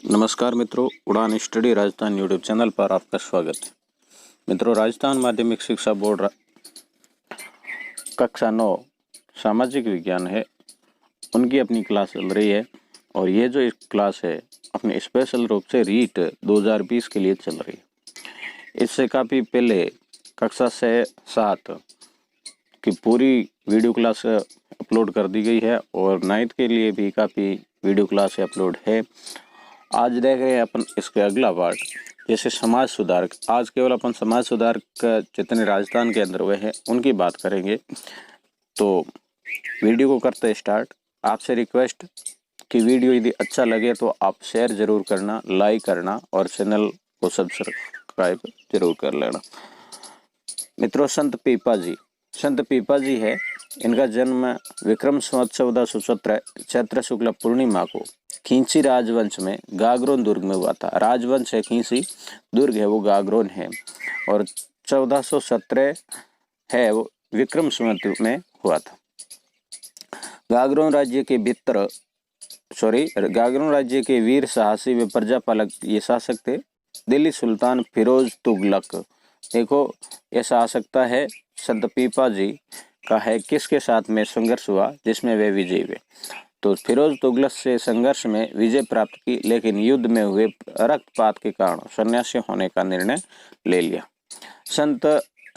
नमस्कार मित्रों, उड़ान स्टडी राजस्थान यूट्यूब चैनल पर आपका स्वागत है। मित्रों, राजस्थान माध्यमिक शिक्षा बोर्ड कक्षा 9 सामाजिक विज्ञान है, उनकी अपनी क्लास चल रही है और ये जो क्लास है अपने स्पेशल रूप से रीट 2020 के लिए चल रही है। इससे काफ़ी पहले कक्षा से 7 की पूरी वीडियो क्लास अपलोड कर दी गई है और 9th के लिए भी काफ़ी वीडियो क्लास अपलोड है। आज देख रहे हैं अपन इसके अगला पार्ट, जैसे समाज सुधारक। आज केवल अपन समाज सुधारक जितने राजस्थान के अंदर हुए हैं उनकी बात करेंगे। तो वीडियो को करते स्टार्ट। आपसे रिक्वेस्ट कि वीडियो यदि अच्छा लगे तो आप शेयर जरूर करना, लाइक करना और चैनल को सब्सक्राइब जरूर कर लेना। मित्रों, संत पीपा जी है। इनका जन्म विक्रम संवत 1417 चैत्र शुक्ल पूर्णिमा को खींची राजवंश में गागरोन दुर्ग में हुआ था। राजवंश है खींची, दुर्ग है वो गागरोन है और 1417 है वो विक्रम संवत में हुआ था। गागरोन राज्य के वीर साहसी व प्रजापालक ये शासक थे दिल्ली सुल्तान फिरोज तुगलक। देखो, ये शासकता है संत पीपा जी का है किसके साथ में संघर्ष हुआ जिसमें वे विजयी हुए। तो फिरोज तुगलक से संघर्ष में विजय प्राप्त की, लेकिन युद्ध में हुए रक्तपात के कारण सन्यासी होने का निर्णय ले लिया। संत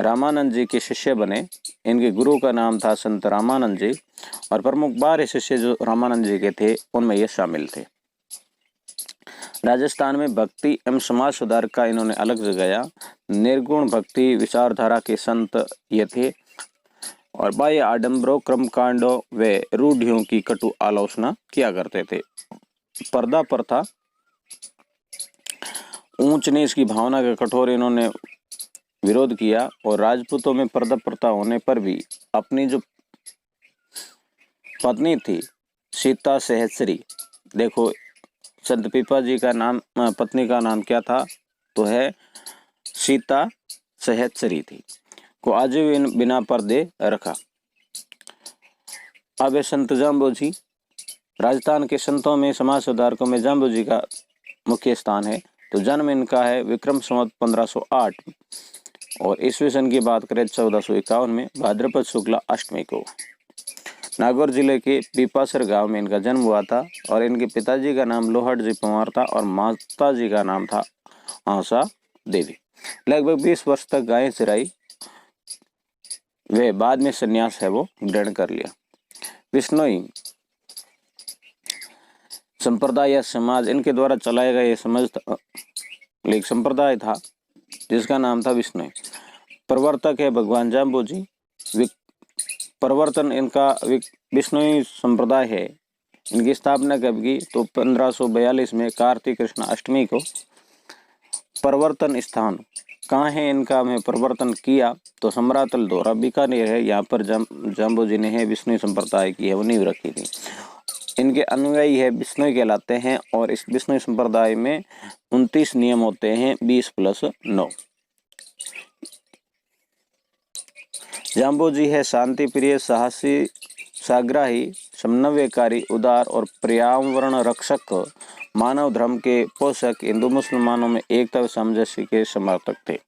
रामानंद जी के शिष्य बने। इनके गुरु का नाम था संत रामानंद जी और प्रमुख 12 शिष्य जो रामानंद जी के थे उनमें ये शामिल थे। राजस्थान में भक्ति एवं समाज सुधार का इन्होंने अलग जगाया। निर्गुण भक्ति विचारधारा के संत ये थे और बाह्य आडंबरों, कर्मकांडों व रूढ़ियों की कटु आलोचना किया करते थे। पर्दा प्रथा, ऊंच नीच की भावना का कठोर इन्होंने विरोध किया और राजपूतों में पर्दा प्रथा होने पर भी अपनी जो पत्नी थी सीता सहस्त्री, देखो संत पीपा जी का नाम, पत्नी का नाम क्या था, तो है सीता सहस्त्री थी, को आजीवन बिना पर्दे रखा। अब संत जाम्बू जी, राजस्थान के संतों में समाज सुधारकों में जाम्बू जी का मुख्य स्थान है। तो जन्म इनका है विक्रम संवत 1508 और ईस्वी सन की बात करें 1451 में भाद्रपद शुक्ला अष्टमी को नागौर जिले के पीपासर गांव में इनका जन्म हुआ था और इनके पिताजी का नाम लोहट जी पंवार था और माता जी का नाम था आशा देवी। लगभग 20 वर्ष तक गायें चराई, वे बाद में संन्यास है वो ग्रहण कर लिया। विश्नोई संप्रदाय या समाज, इनके द्वारा चलाया गया ये संप्रदाय था जिसका नाम था विश्नोई। प्रवर्तक है भगवान जाम्बू जी। प्रवर्तन इनका विश्नोई संप्रदाय है। इनकी स्थापना कब की, तो 1542 में कार्तिक कृष्ण अष्टमी को। प्रवर्तन स्थान कहाँ है इनका, में प्रवर्तन किया तो सम्रातल दोरा बीकानेर है। यहाँ पर जाम्बू जी ने है विष्णु संप्रदाय की है वो नींव रखी थी। इनके अनुयायी है विष्णु कहलाते हैं और इस विष्णु संप्रदाय में 29 नियम होते हैं, 20+9। जाम्बू जी है शांति प्रिय, साहसी, साग्राही, समन्वयकारी, उदार और पर्यावरण रक्षक, मानव धर्म के पोषक, हिंदू मुसलमानों में एकता व सामंजस्य के समर्थक थे।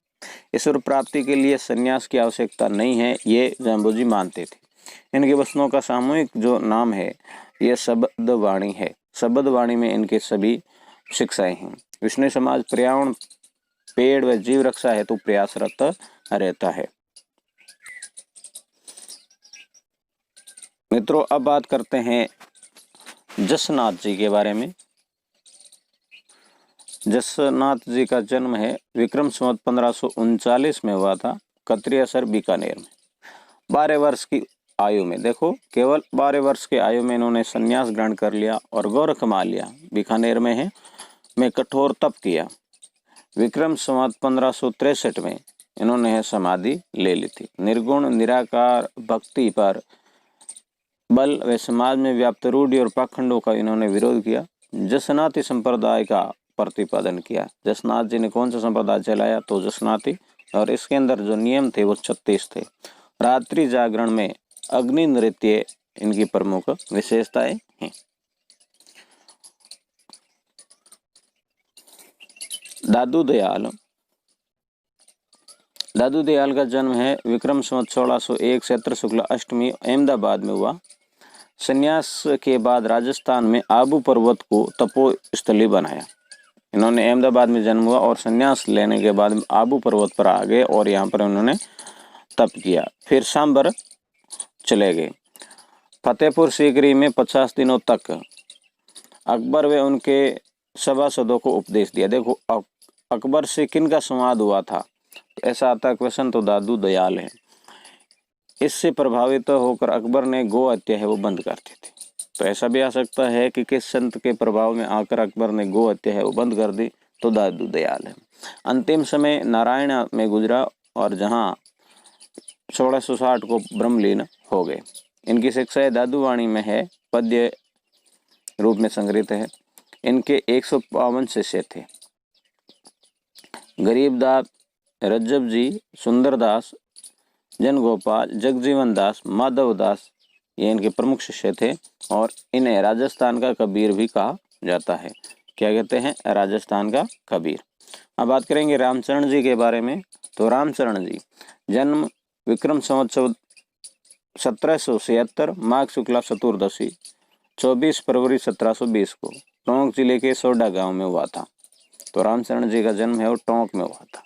ईश्वर प्राप्ति के लिए संन्यास की आवश्यकता नहीं है, ये जाम्बू जी मानते थे। इनके वचनों का सामूहिक जो नाम है यह शब्द वाणी है। शब्द वाणी में इनके सभी शिक्षाएं हैं। विष्णु समाज पर्यावरण, पेड़ व जीव रक्षा हेतु प्रयासरत रहता है। मित्रों, अब बात करते हैं जसनाथ जी के बारे में। जसनाथ जी का जन्म है विक्रम संवत 1539 में हुआ था, कत्रियासर बीकानेर में। 12 वर्ष की आयु में, देखो केवल 12 वर्ष की आयु में इन्होंने संन्यास ग्रहण कर लिया और गौरव कमा लिया। बीकानेर में है में कठोर तप किया। विक्रम संवत 1563 में इन्होंने समाधि ले ली थी। निर्गुण निराकार भक्ति पर बल व समाज में व्याप्त रूढ़ि और पाखंडों का इन्होंने विरोध किया। जसनाती संप्रदाय का प्रतिपादन किया। जसनाथ जी ने कौन सा संप्रदाय चलाया, तो जसनाती, और इसके अंदर जो नियम थे वो 36 थे। रात्रि जागरण में अग्नि नृत्य इनकी प्रमुख विशेषताएं हैं। दादू दयाल का जन्म है विक्रम संवत 1601 चैत्र शुक्ल अष्टमी अहमदाबाद में हुआ। संन्यास के बाद राजस्थान में आबू पर्वत को तपोस्थली बनाया। इन्होंने अहमदाबाद में जन्म हुआ और संन्यास लेने के बाद आबू पर्वत पर आ गए और यहाँ पर उन्होंने तप किया। फिर सांबर चले गए। फतेहपुर सीकरी में 50 दिनों तक अकबर व उनके सभासदों को उपदेश दिया। देखो अकबर से किन का संवाद हुआ था, तो ऐसा आता है क्वेश्चन, तो दादू दयाल है। इससे प्रभावित होकर अकबर ने गो हत्या है वो बंद कर दी थी। तो ऐसा भी आ सकता है कि किस संत के प्रभाव में आकर अकबर ने गो हत्या है वो बंद कर दी, तो दादू दयाल है। अंतिम समय नारायण में गुजरा और जहां 1660 को ब्रह्मलीन हो गए। इनकी शिक्षाएं दादू वाणी में है, पद्य रूप में संग्रहित है। इनके 152 शिष्य थे। गरीबदास, रज्जब जी, सुंदरदास, जनगोपाल, जगजीवन दास, माधव दास, ये इनके प्रमुख शिष्य थे और इन्हें राजस्थान का कबीर भी कहा जाता है। क्या कहते हैं? राजस्थान का कबीर। अब बात करेंगे रामचरण जी के बारे में। तो रामचरण जी जन्म विक्रम संवत 1776 माघ शुक्ला चतुर्दशी 24 फरवरी 1720 को टोंक जिले के सोडा गांव में हुआ था। तो रामचरण जी का जन्म है वो टोंक में हुआ था।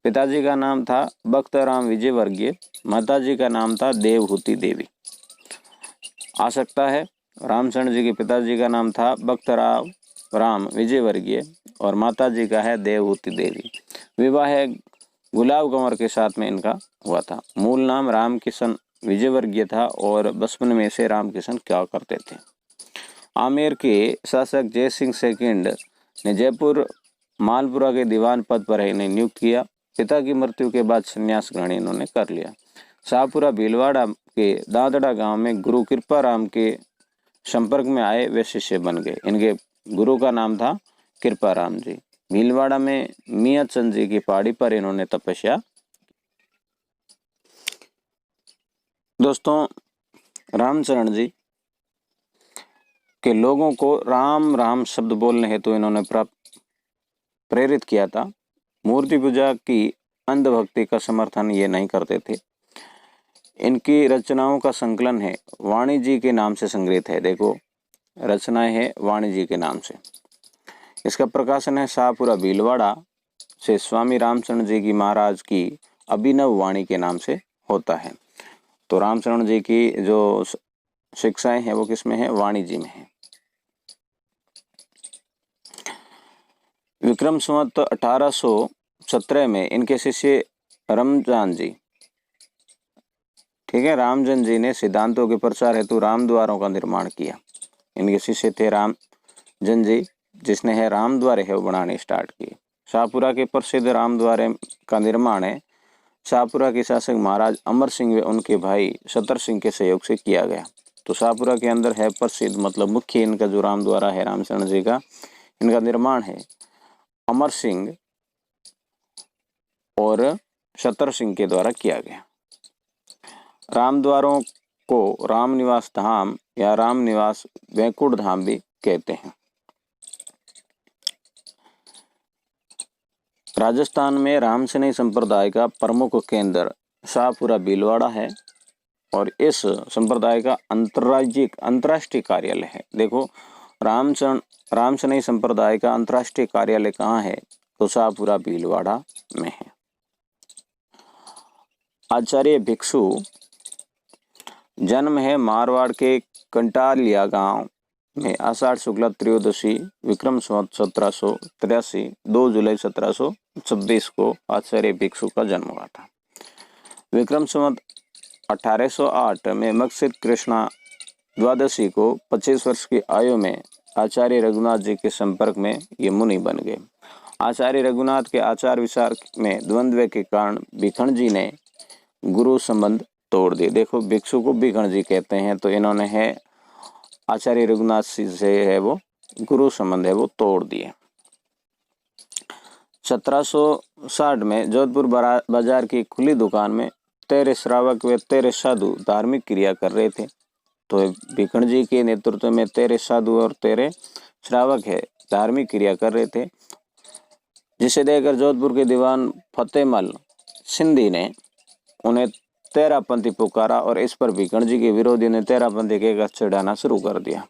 पिताजी का नाम था बख्तराम विजयवर्गीय, माताजी का नाम था देवहूति देवी। आ सकता है रामचरण जी के पिताजी का नाम था बख्तराम विजयवर्गीय और माताजी का है देवहूति देवी। विवाह गुलाब कंवर के साथ में इनका हुआ था। मूल नाम रामकिशन विजयवर्गीय था और बचपन में से रामकिशन क्या करते थे। आमेर के शासक जय सिंह सेकंड ने जयपुर मालपुरा के दीवान पद पर इन्हें नियुक्त किया। पिता की मृत्यु के बाद संन्यास ग्रहण इन्होंने कर लिया। शाहपुरा भीलवाड़ा के दादड़ा गांव में गुरु कृपा राम के संपर्क में आए वे शिष्य बन गए। इनके गुरु का नाम था कृपा राम जी। भीलवाड़ा में मियाँ चंद जी की पहाड़ी पर इन्होंने तपस्या। दोस्तों, रामचरण जी के लोगों को राम राम शब्द बोलने हेतु इन्होंने प्रेरित किया था। मूर्ति पूजा की अंधभक्ति का समर्थन ये नहीं करते थे। इनकी रचनाओं का संकलन है वाणी जी के नाम से संग्रहित है। देखो रचनाएं है वाणी जी के नाम से। इसका प्रकाशन है शाहपुरा भीलवाड़ा से स्वामी रामचरण जी की महाराज की अभिनव वाणी के नाम से होता है। तो रामचरण जी की जो शिक्षाएं हैं वो किसमें है? वाणी जी में है। विक्रम संवत 1817 में इनके शिष्य रमजान जी, ठीक है, रामजन जी ने सिद्धांतों के प्रचार हेतु रामद्वारों का निर्माण किया। इनके शिष्य थे रामजन जी, जिसने है रामद्वारे है वो बनाने स्टार्ट किए। शाहपुरा के प्रसिद्ध रामद्वारे का निर्माण है शाहपुरा के शासक महाराज अमर सिंह व उनके भाई सतर सिंह के सहयोग से किया गया। तो शाहपुरा के अंदर है प्रसिद्ध, मतलब मुख्य इनका जो रामद्वारा है रामचरण जी का, इनका निर्माण है अमर सिंह और सतर सिंह के द्वारा किया गया। रामद्वारों को रामनिवास धाम या रामनिवास वैकुंठ धाम भी कहते हैं। राजस्थान में रामसनेही संप्रदाय का प्रमुख केंद्र शाहपुरा भीलवाड़ा है और इस संप्रदाय का अंतर्राष्ट्रीय कार्यालय है। देखो रामसनेही संप्रदाय का अंतर्राष्ट्रीय कार्यालय कहाँ है? तो शाहपुरा भीलवाड़ा में है। आचार्य भिक्षु जन्म है मारवाड़ के कंटालिया गांव में आषाढ़ शुक्ला त्रयोदशी विक्रम संवत 1783 2 जुलाई 1726 को आचार्य भिक्षु का जन्म हुआ था। विक्रम संवत 1808 में मकसिद कृष्णा द्वादशी को 25 वर्ष की आयु में आचार्य रघुनाथ जी के संपर्क में ये मुनि बन गए। आचार्य रघुनाथ के आचार विचार में द्वंद्व के कारण भिखण जी ने गुरु संबंध तोड़ दिए। देखो भिक्षु को भिखण जी कहते हैं, तो इन्होंने है आचार्य रघुनाथ से है वो गुरु संबंध है वो तोड़ दिए। 1760 में जोधपुर बाजार की खुली दुकान में 13 श्रावक व 13 साधु धार्मिक क्रिया कर रहे थे। तो भिखण जी के नेतृत्व में 13 साधु और 13 श्रावक है धार्मिक क्रिया कर रहे थे। जिसे देखकर जोधपुर के दीवान फतेहमल सिंधी ने उन्हें तेरापंथी पुकारा और इस पर भिकण जी के विरोधी ने तेरापंथी कहकर चिढ़ाना शुरू कर दिया।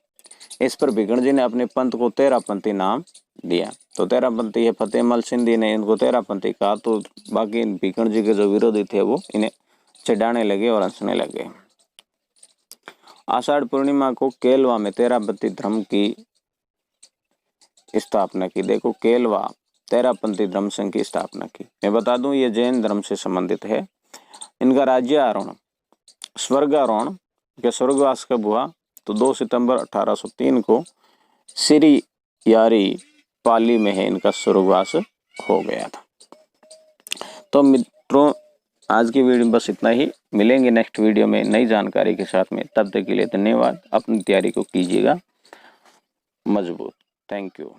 इस पर भिकण जी ने अपने पंथ को तेरापंथी नाम दिया। तो तेरापंथी है फतेहमल सिंधी ने इनको तेरापंथी कहा, तो बाकी भिकण जी के जो विरोधी थे वो इन्हें चिढ़ाने लगे और हंसने लगे। आषाढ़ पूर्णिमा को केलवा में तेरापंथी धर्म की स्थापना की। देखो, केलवा तेरापंथी धर्म संघ की स्थापना की। मैं बता दूं ये जैन धर्म से संबंधित है। इनका राज्यारोहण स्वर्गारोहण के स्वर्गवास कब हुआ? तो 2 सितंबर 1803 को श्री यारी पाली में है इनका स्वर्गवास हो गया था। तो मित्रों, आज की वीडियो बस इतना ही। मिलेंगे नेक्स्ट वीडियो में नई जानकारी के साथ में। तब तक के लिए धन्यवाद। अपनी तैयारी को कीजिएगा मजबूत। Thank you.